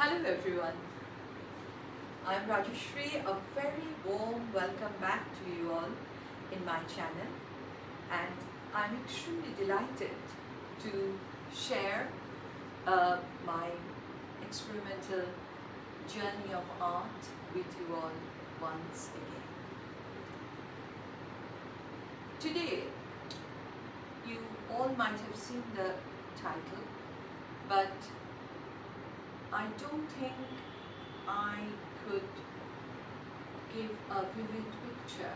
Hello everyone, I'm Rajeshri. A very warm welcome back to you all in my channel, and I'm extremely delighted to share my experimental journey of art with you all once again. Today, you all might have seen the title, but I don't think I could give a vivid picture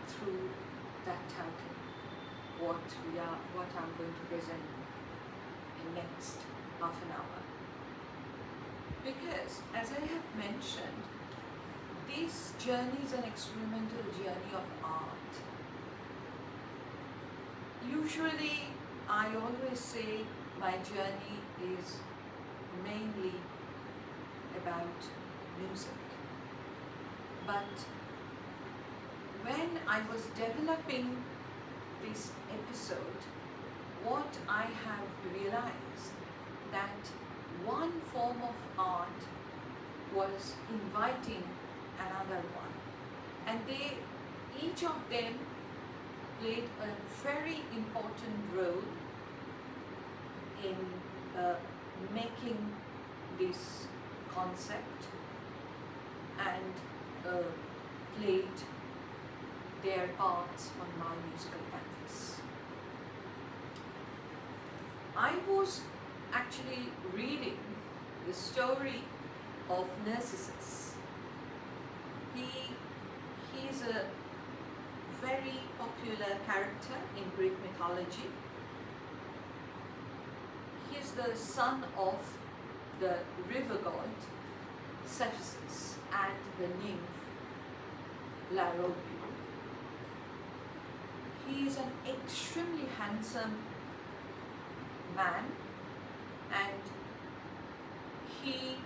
through that title, what I'm going to present in next half an hour. Because as I have mentioned, this journey is an experimental journey of art. Usually, I always say my journey is mainly about music. But when I was developing this episode, what I have realized that one form of art was inviting another one, and each of them played a very important role in making this concept and played their parts on my musical canvas. I was actually reading the story of Narcissus. He is a very popular character in Greek mythology. He is the son of the river god Cephissus and the nymph Larope. He is an extremely handsome man, and he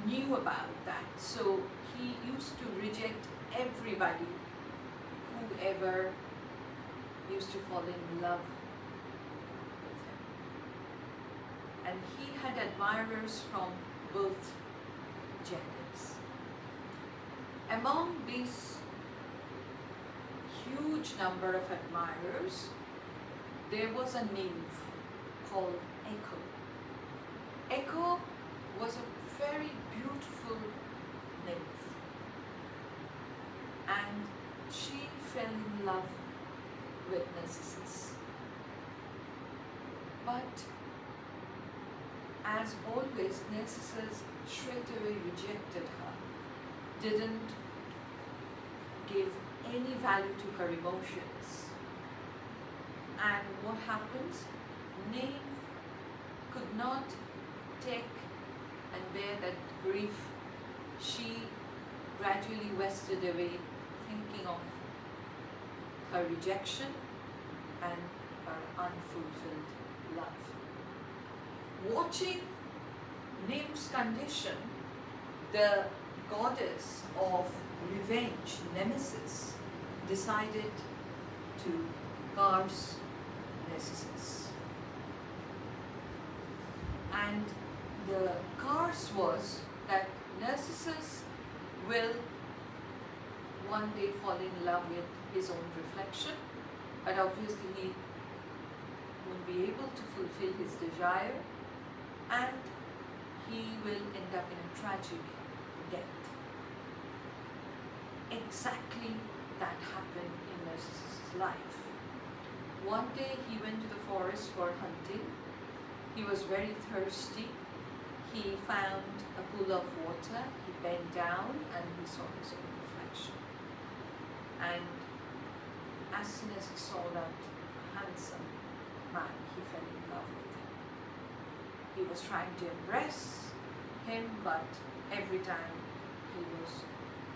knew about that, so he used to reject everybody who ever used to fall in love with him. And he had admirers from both genders. Among these huge number of admirers, there was a nymph called Echo. Echo was a very beautiful nymph, and she fell in love with Narcissus. But as always, Narcissus straight away rejected her, didn't give any value to her emotions. And what happens? Nymph could not take and bear that grief. She gradually wasted away, thinking of her rejection and her unfulfilled love. Watching Nymph's condition, the goddess of revenge, Nemesis, decided to curse Narcissus. And the curse was that Narcissus will one day fall in love with his own reflection, but obviously he won't be able to fulfill his desire, and he will end up in a tragic death. Exactly that happened in Narcissus' life. One day he went to the forest for hunting. He was very thirsty. He found a pool of water. He bent down and he saw his own reflection. And as soon as he saw that handsome man, he fell in love with him. He was trying to embrace him, but every time he was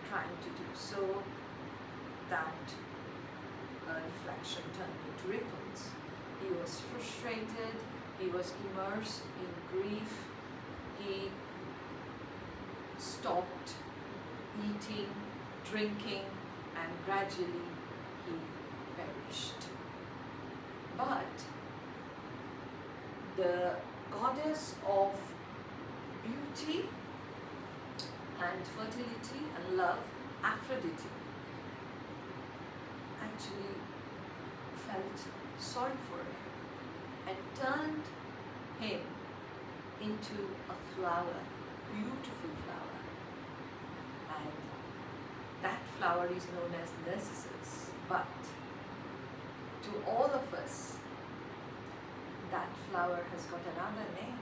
trying to do so, that reflection turned into ripples. He was frustrated, he was immersed in grief, he stopped eating, drinking, and gradually he perished. But the goddess of beauty and fertility and love, Aphrodite, actually felt sorry for him and turned him into a flower, beautiful flower. And that flower is known as Narcissus. But to all of us, that flower has got another name,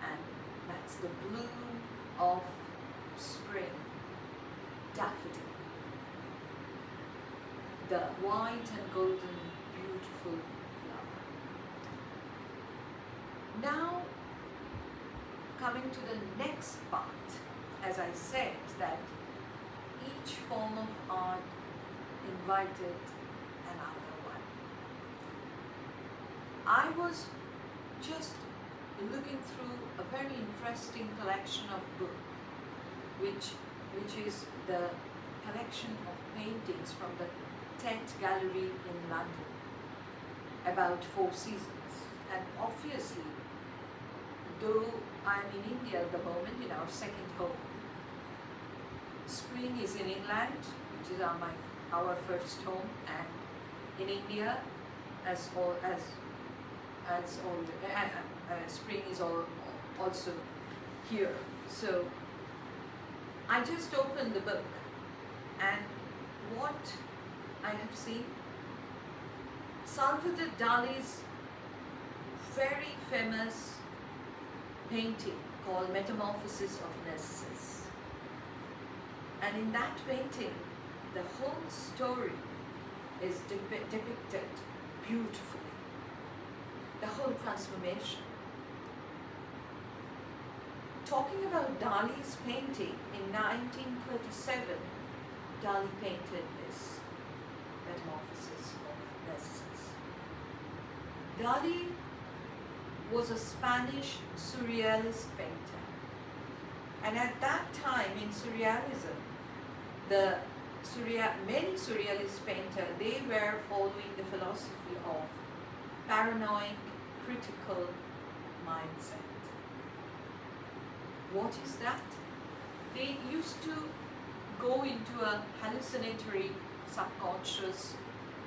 and that's the bloom of spring, Daffodil. The white and golden, beautiful flower. Now, coming to the next part, as I said, that each form of art invited another one. I was just looking through a very interesting collection of books, which is the collection of paintings from the Tate Gallery in London, about 4 seasons. And obviously, though I'm in India at the moment, in our second home, spring is in England, which is our first home, and in India, spring is also here. So I just opened the book, and what I have seen, Salvador Dali's very famous painting called Metamorphosis of Narcissus. And in that painting, the whole story is depicted beautifully. The whole transformation. Talking about Dali's painting, in 1937, Dali painted this Metamorphosis of Narcissus. Dali was a Spanish surrealist painter. And at that time in surrealism, many surrealist painters, they were following the philosophy of paranoid, critical mindset. What is that? They used to go into a hallucinatory, subconscious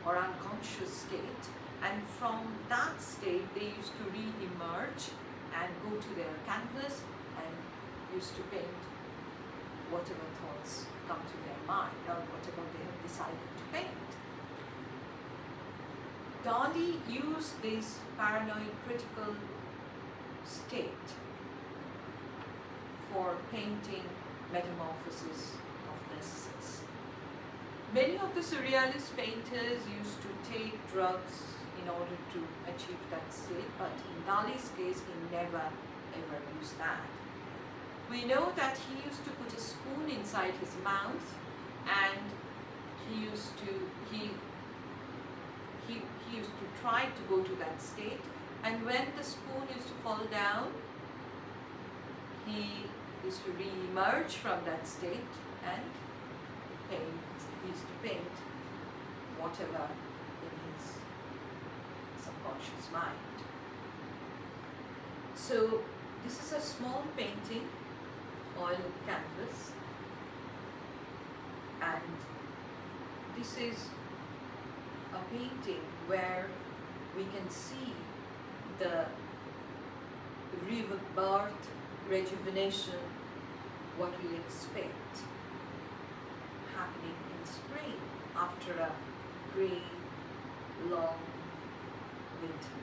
or unconscious state, and from that state they used to re-emerge and go to their canvas and used to paint whatever thoughts come to their mind or whatever they have decided to paint. Dali used this paranoid critical state for painting Metamorphosis of Narcissus. Many of the surrealist painters used to take drugs in order to achieve that state, but in Dali's case, he never ever used that. We know that he used to put a spoon inside his mouth, and he used to try to go to that state, and when the spoon used to fall down, he used to re-emerge from that state and he used to paint whatever in his subconscious mind. So this is a small painting, oil canvas, and this is a painting where we can see the rebirth, rejuvenation, what we expect happening in spring after a grey, long winter.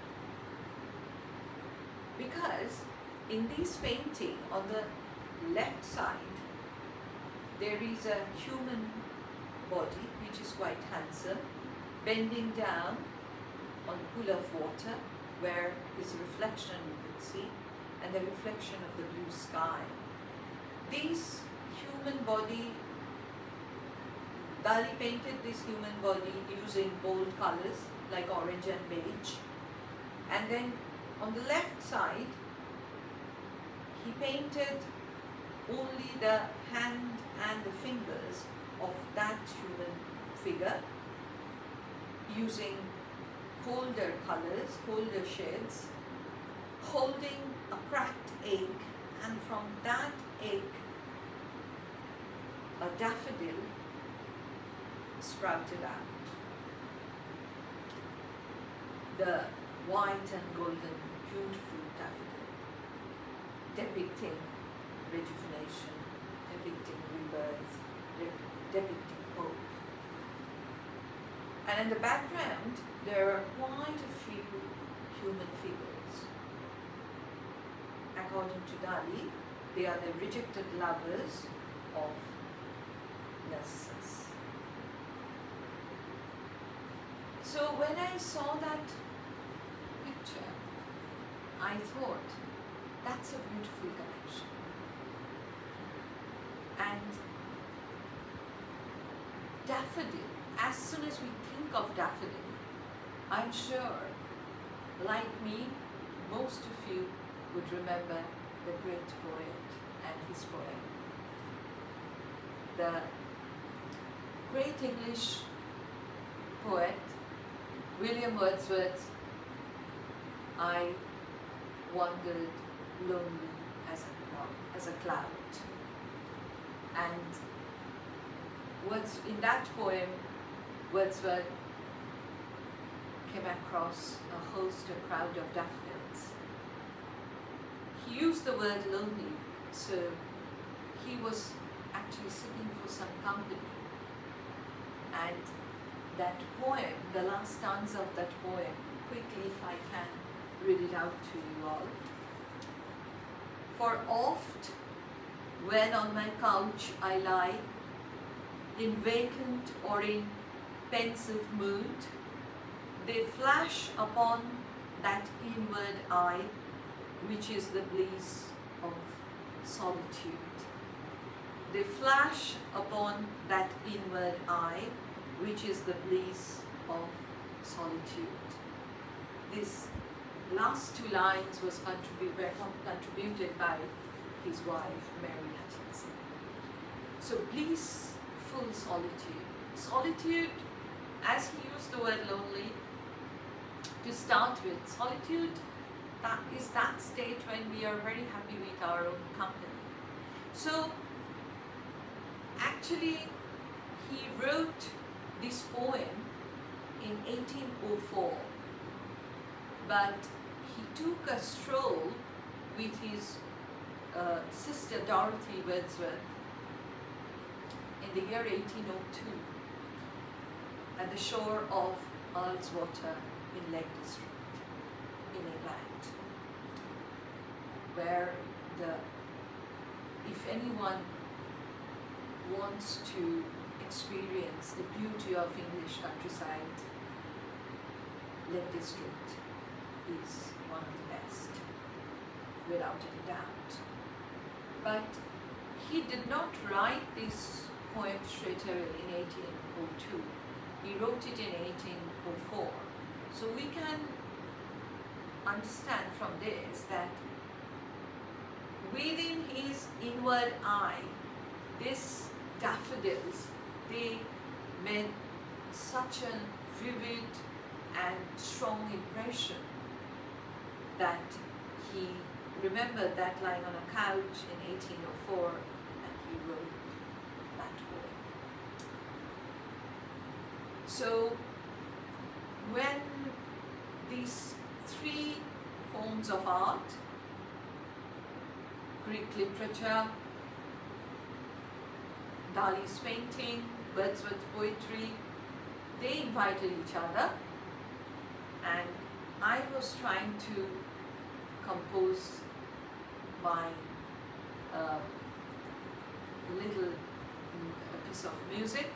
Because in this painting, on the left side, there is a human body which is quite handsome, bending down on a pool of water where his reflection you can see, and the reflection of the blue sky. This human body, Dali painted this human body using bold colors like orange and beige. And then on the left side, he painted only the hand and the fingers of that human figure using colder colors, colder shades, holding a cracked egg, and from that egg a daffodil sprouted out. The white and golden, beautiful daffodil, depicting rejuvenation, depicting rebirth, depicting hope. And in the background, there are quite a few human figures. According to Dali, they are the rejected lovers of Narcissus. So when I saw that picture, I thought, that's a beautiful connection. And daffodil, as soon as we think of daffodil, I'm sure, like me, most of you would remember the great poet and his poem. The great English poet, William Wordsworth, I wandered lonely as a cloud. And in that poem, Wordsworth came across a host, a crowd of daffodils. He used the word lonely, so he was actually seeking for some company. And that poem, the last stanza of that poem, quickly if I can read it out to you all. For oft, when on my couch I lie, in vacant or in pensive mood, they flash upon that inward eye, which is the bliss of solitude. They flash upon that inward eye, which is the bliss of solitude. This last two lines were contributed by his wife, Mary Hutchinson. So blissful solitude. Solitude, as he used the word lonely, to start with, solitude, that is that state when we are very happy with our own company. So actually he wrote this poem in 1804, but he took a stroll with his sister Dorothy Wordsworth in the year 1802 at the shore of Earlswater in Lake District in England, where if anyone wants to experience the beauty of English countryside, Lake District is one of the best, without any doubt. But he did not write this poem straight away in 1802. He wrote it in 1804. So we can understand from this that within his inward eye, these daffodils, they made such a vivid and strong impression that he remembered that lying on a couch in 1804, and he wrote that poem. So when these three forms of art, Greek literature, Dali's painting, Wordsworth's poetry, they invited each other, and I was trying to compose my little piece of music.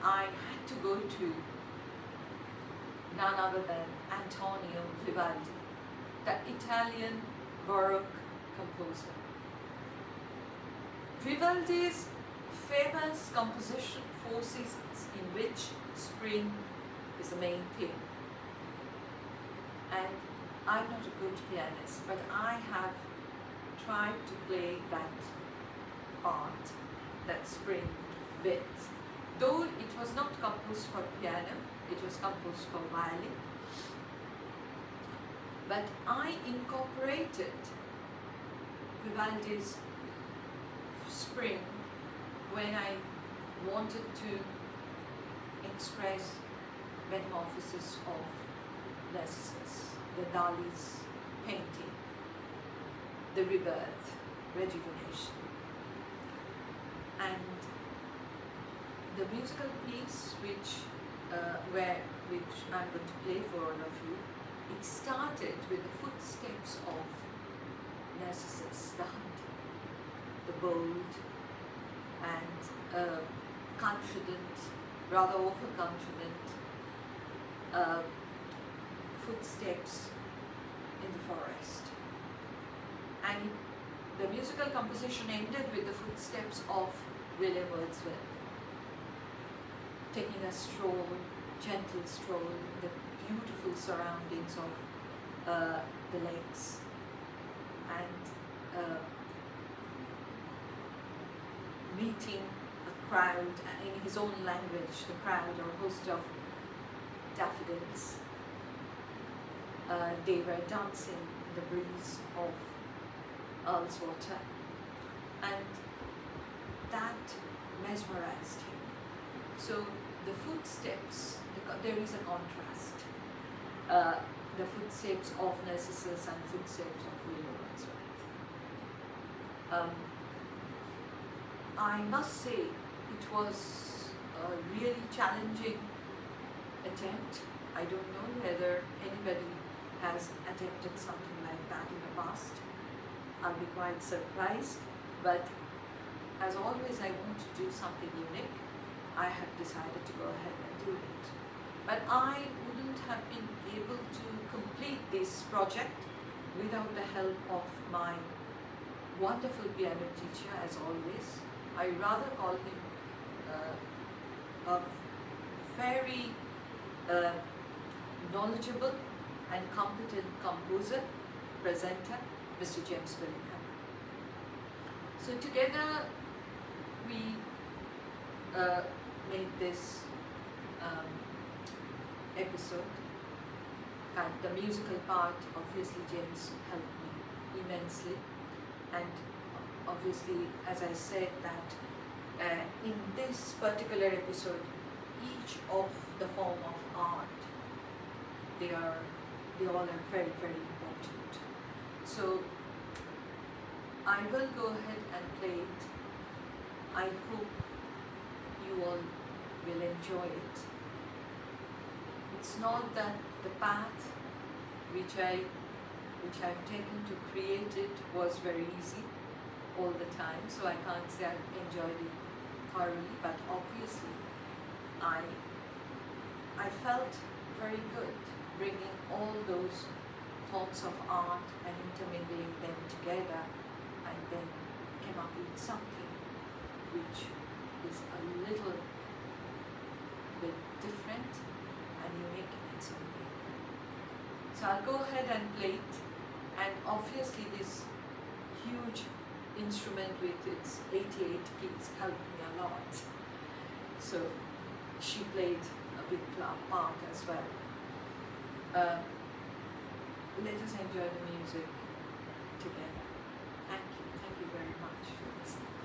I had to go to none other than Antonio Vivaldi, the Italian Baroque composer. Vivaldi's famous composition, Four Seasons, in which spring is the main theme. And I'm not a good pianist, but I have tried to play that part, that spring bit. Though it was not composed for piano, it was composed for violin. But I incorporated Vivaldi's Spring when I wanted to express metamorphosis of Narcissus, the Dali's painting, the rebirth, rejuvenation. And the musical piece which I'm going to play for all of you, it started with the footsteps of Narcissus, the hunter, the bold and confident, rather overconfident footsteps in the forest. And the musical composition ended with the footsteps of William Wordsworth, taking a stroll, gentle stroll in the beautiful surroundings of the lakes, and meeting a crowd in his own language, the crowd or a host of daffodils. They were dancing in the breeze of Earlswater, and that mesmerized him. So the footsteps, there is a contrast. The footsteps of Narcissus and footsteps of William Wordsworth. I must say it was a really challenging attempt. I don't know whether anybody has attempted something like that in the past. I'll be quite surprised, but as always I want to do something unique. I have decided to go ahead and do it. But I wouldn't have been able to complete this project without the help of my wonderful piano teacher, as always. I rather call him a very knowledgeable and competent composer, presenter, Mr. James Willingham. So together we made this episode, and the musical part, obviously James helped me immensely, and obviously, as I said, that in this particular episode, each of the form of art, they all are very, very important. So I will go ahead and play it. I hope you all will enjoy it. It's not that the path which I've taken to create it was very easy all the time, so I can't say I've enjoyed it thoroughly, but obviously I felt very good bringing all those forms of art and intermingling them together, and then came up with something which is a little bit different and unique in its own way. So I'll go ahead and play it, and obviously this huge instrument with its 88 keys helped me a lot. So she played a big part as well. Let us enjoy the music together. Thank you very much for listening.